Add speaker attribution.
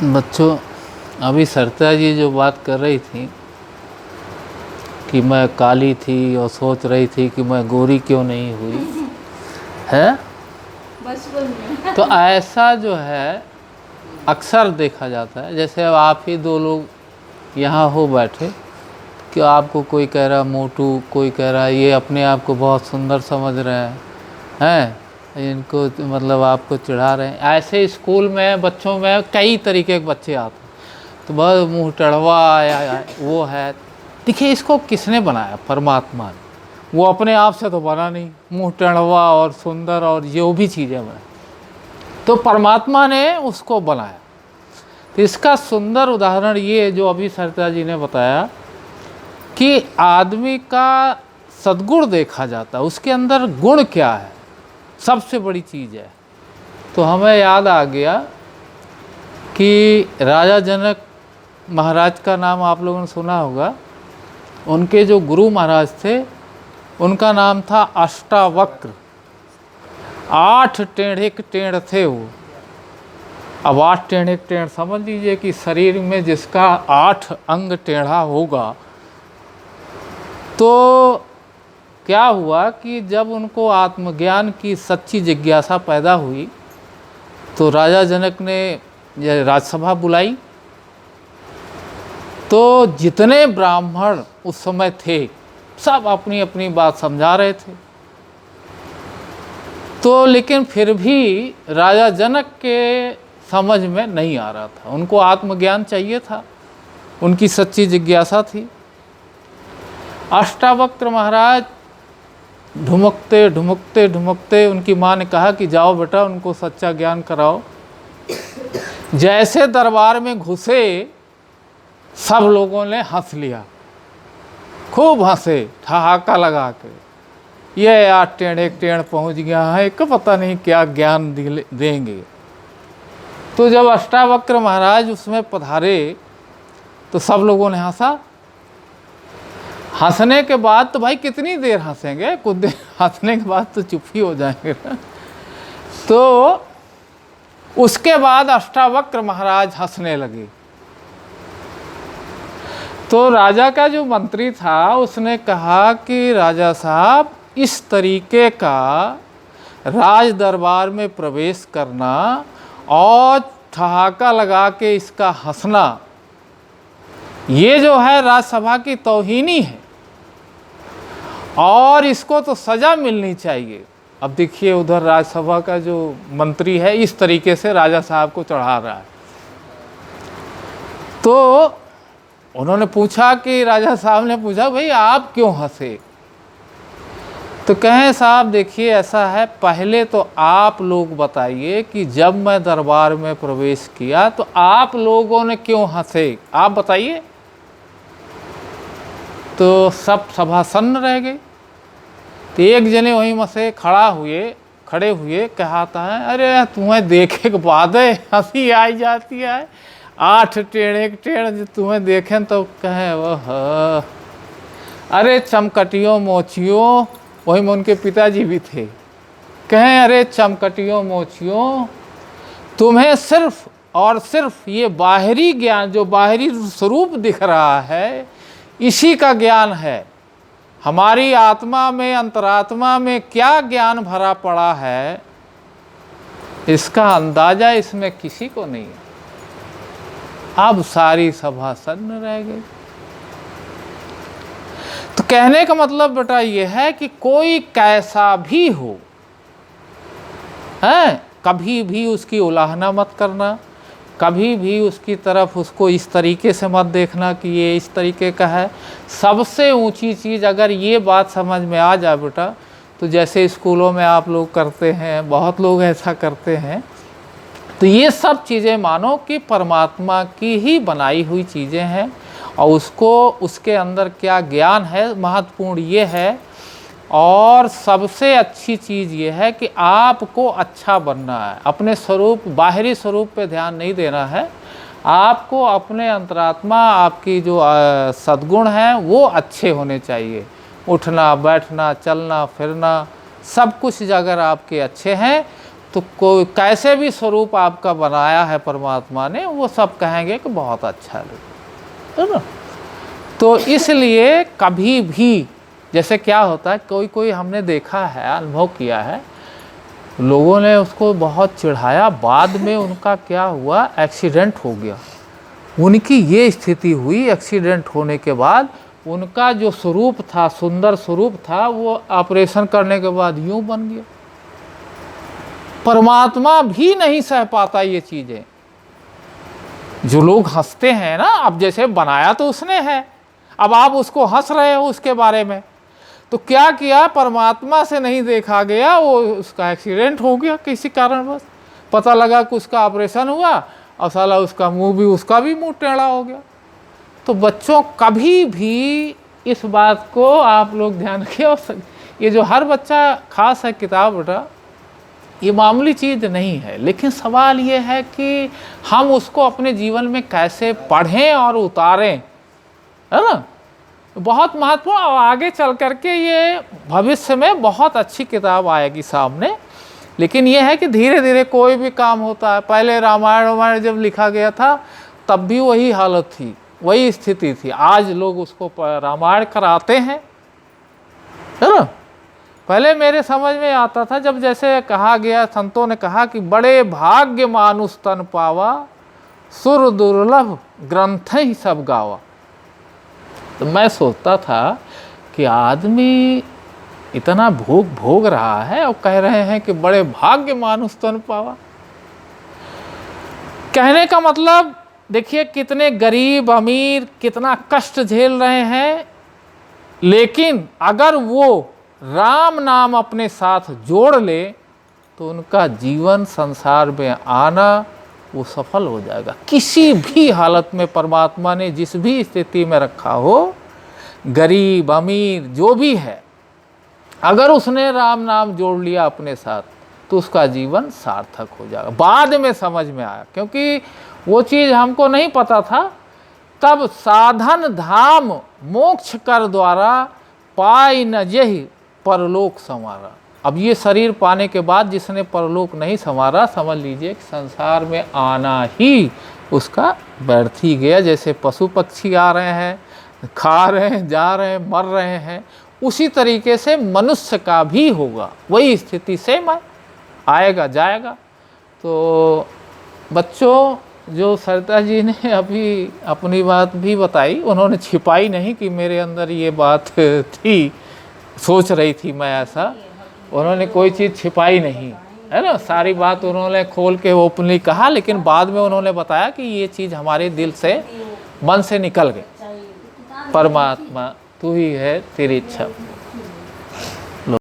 Speaker 1: बच्चों, अभी सरिता जी जो बात कर रही थी कि मैं काली थी और सोच रही थी कि मैं गोरी क्यों नहीं हुई है,
Speaker 2: बचपन में
Speaker 1: तो ऐसा जो है अक्सर देखा जाता है। जैसे अब आप ही दो लोग यहाँ हो बैठे कि आपको कोई कह रहा मोटू, कोई कह रहा ये अपने आप को बहुत सुंदर समझ रहे हैं, इनको मतलब आपको चिढ़ा रहे हैं। ऐसे स्कूल में बच्चों में कई तरीके के बच्चे आते हैं, तो बहुत मुँह टड़वा वो है। देखिए, इसको किसने बनाया? परमात्मा ने। वो अपने आप से तो बना नहीं, मुँह टड़वा और सुंदर और जो भी चीज़ें बनाई, तो परमात्मा ने उसको बनाया। तो इसका सुंदर उदाहरण ये जो अभी सरिता जी ने बताया कि आदमी का सद्गुण देखा जाता है, उसके अंदर गुण क्या है, सबसे बड़ी चीज़ है। तो हमें याद आ गया कि राजा जनक महाराज का नाम आप लोगों ने सुना होगा। उनके जो गुरु महाराज थे उनका नाम था अष्टावक्र। 8 टेढ़े टेढ़ थे वो। अब 8 टेढ़े टेढ़ समझ लीजिए कि शरीर में जिसका 8 अंग टेढ़ा होगा, तो क्या हुआ कि जब उनको आत्मज्ञान की सच्ची जिज्ञासा पैदा हुई तो राजा जनक ने राजसभा बुलाई। तो जितने ब्राह्मण उस समय थे सब अपनी अपनी बात समझा रहे थे, तो लेकिन फिर भी राजा जनक के समझ में नहीं आ रहा था। उनको आत्मज्ञान चाहिए था, उनकी सच्ची जिज्ञासा थी। अष्टावक्र महाराज ढुमकते ढुमकते ढुमकते उनकी माँ ने कहा कि जाओ बेटा उनको सच्चा ज्ञान कराओ। जैसे दरबार में घुसे सब लोगों ने हंस लिया, खूब हंसे ठहाका लगा के, ये यार टेढ़ टेढ़ पहुँच गया है, इसको पता नहीं क्या ज्ञान देंगे। तो जब अष्टावक्र महाराज उसमें पधारे तो सब लोगों ने हंसा। हंसने के बाद तो भाई कितनी देर हंसेंगे, कुछ देर हंसने के बाद तो चुप ही हो जाएंगे ना। तो उसके बाद अष्टावक्र महाराज हंसने लगे। तो राजा का जो मंत्री था उसने कहा कि राजा साहब, इस तरीके का राज दरबार में प्रवेश करना और ठहाका लगा के इसका हंसना, ये जो है राजसभा की तौहीनी है और इसको तो सज़ा मिलनी चाहिए। अब देखिए उधर राजसभा का जो मंत्री है इस तरीके से राजा साहब को चढ़ा रहा है। तो उन्होंने पूछा कि राजा साहब ने पूछा, भाई आप क्यों हंसे? तो कहें साहब देखिए ऐसा है, पहले तो आप लोग बताइए कि जब मैं दरबार में प्रवेश किया तो आप लोगों ने क्यों हंसे, आप बताइए। तो सब सभासन्न रह गए। तो एक जने वहीं में से खड़े हुए कहता है, अरे तुम्हें देखे के बाद हंसी आई जाती है, 8 टेढ़े टेढ़ जो तुम्हें देखें तो कहें वह अरे चमकटियों मोचियों, वही में उनके पिताजी भी थे, कहें अरे चमकटियों मोचियों, तुम्हें सिर्फ और सिर्फ ये बाहरी ज्ञान जो बाहरी स्वरूप दिख रहा है इसी का ज्ञान है। हमारी आत्मा में अंतरात्मा में क्या ज्ञान भरा पड़ा है इसका अंदाजा इसमें किसी को नहीं है। अब सारी सभा सन्न रह गई। तो कहने का मतलब बेटा ये है कि कोई कैसा भी हो है, कभी भी उसकी उलाहना मत करना, कभी भी उसकी तरफ उसको इस तरीके से मत देखना कि ये इस तरीके का है। सबसे ऊंची चीज़ अगर ये बात समझ में आ जाए बेटा, तो जैसे स्कूलों में आप लोग करते हैं, बहुत लोग ऐसा करते हैं, तो ये सब चीज़ें मानो कि परमात्मा की ही बनाई हुई चीज़ें हैं और उसको उसके अंदर क्या ज्ञान है महत्वपूर्ण ये है। और सबसे अच्छी चीज़ ये है कि आपको अच्छा बनना है, अपने स्वरूप बाहरी स्वरूप पे ध्यान नहीं देना है, आपको अपने अंतरात्मा आपकी जो सद्गुण हैं वो अच्छे होने चाहिए। उठना बैठना चलना फिरना सब कुछ अगर आपके अच्छे हैं तो कोई कैसे भी स्वरूप आपका बनाया है परमात्मा ने, वो सब कहेंगे कि बहुत अच्छा है ना। तो इसलिए कभी भी, जैसे क्या होता है, कोई कोई हमने देखा है, अनुभव किया है, लोगों ने उसको बहुत चिढ़ाया, बाद में उनका क्या हुआ, एक्सीडेंट हो गया। उनकी ये स्थिति हुई, एक्सीडेंट होने के बाद उनका जो स्वरूप था, सुंदर स्वरूप था, वो ऑपरेशन करने के बाद यूं बन गया। परमात्मा भी नहीं सह पाता ये चीज़ें। जो लोग हंसते हैं ना, अब जैसे बनाया तो उसने है, अब आप उसको हंस रहे हो उसके बारे में, तो क्या किया, परमात्मा से नहीं देखा गया, वो उसका एक्सीडेंट हो गया किसी कारणवश, पता लगा कि उसका ऑपरेशन हुआ और साला उसका मुंह टेढ़ा हो गया। तो बच्चों कभी भी इस बात को आप लोग ध्यान रखिए। ये जो हर बच्चा खास है किताब बेटा, ये मामूली चीज़ नहीं है, लेकिन सवाल ये है कि हम उसको अपने जीवन में कैसे पढ़ें और उतारें, है ना। बहुत महत्वपूर्ण, और आगे चल करके ये भविष्य में बहुत अच्छी किताब आएगी सामने। लेकिन ये है कि धीरे धीरे कोई भी काम होता है, पहले रामायण जब लिखा गया था तब भी वही हालत थी, वही स्थिति थी। आज लोग उसको रामायण कराते हैं, है ना। पहले मेरे समझ में आता था, जब जैसे कहा गया, संतों ने कहा कि बड़े भाग्य मानुष तन पावा, सुर दुर्लभ ग्रंथ ही सब गावा। तो मैं सोचता था कि आदमी इतना भोग रहा है और कह रहे हैं कि बड़े भाग्य मानुष तन पावा। कहने का मतलब देखिए, कितने गरीब अमीर कितना कष्ट झेल रहे हैं, लेकिन अगर वो राम नाम अपने साथ जोड़ ले तो उनका जीवन संसार में आना वो सफल हो जाएगा। किसी भी हालत में परमात्मा ने जिस भी स्थिति में रखा हो, गरीब अमीर जो भी है, अगर उसने राम नाम जोड़ लिया अपने साथ तो उसका जीवन सार्थक हो जाएगा। बाद में समझ में आया, क्योंकि वो चीज़ हमको नहीं पता था। तब साधन धाम मोक्ष कर द्वारा, पाई न जहि परलोक संवारा। अब ये शरीर पाने के बाद जिसने परलोक नहीं संवारा, समझ लीजिए कि संसार में आना ही उसका व्यर्थ ही गया। जैसे पशु पक्षी आ रहे हैं, खा रहे हैं, जा रहे हैं, मर रहे हैं, उसी तरीके से मनुष्य का भी होगा, वही स्थिति से आएगा जाएगा। तो बच्चों, जो सरिता जी ने अभी अपनी बात भी बताई, उन्होंने छिपाई नहीं कि मेरे अंदर ये बात थी, सोच रही थी मैं ऐसा, उन्होंने कोई चीज़ छिपाई नहीं, है ना। सारी बात उन्होंने खोल के ओपनली कहा, लेकिन बाद में उन्होंने बताया कि ये चीज़ हमारे दिल से, मन से निकल गई। परमात्मा तू ही है, तेरी इच्छा।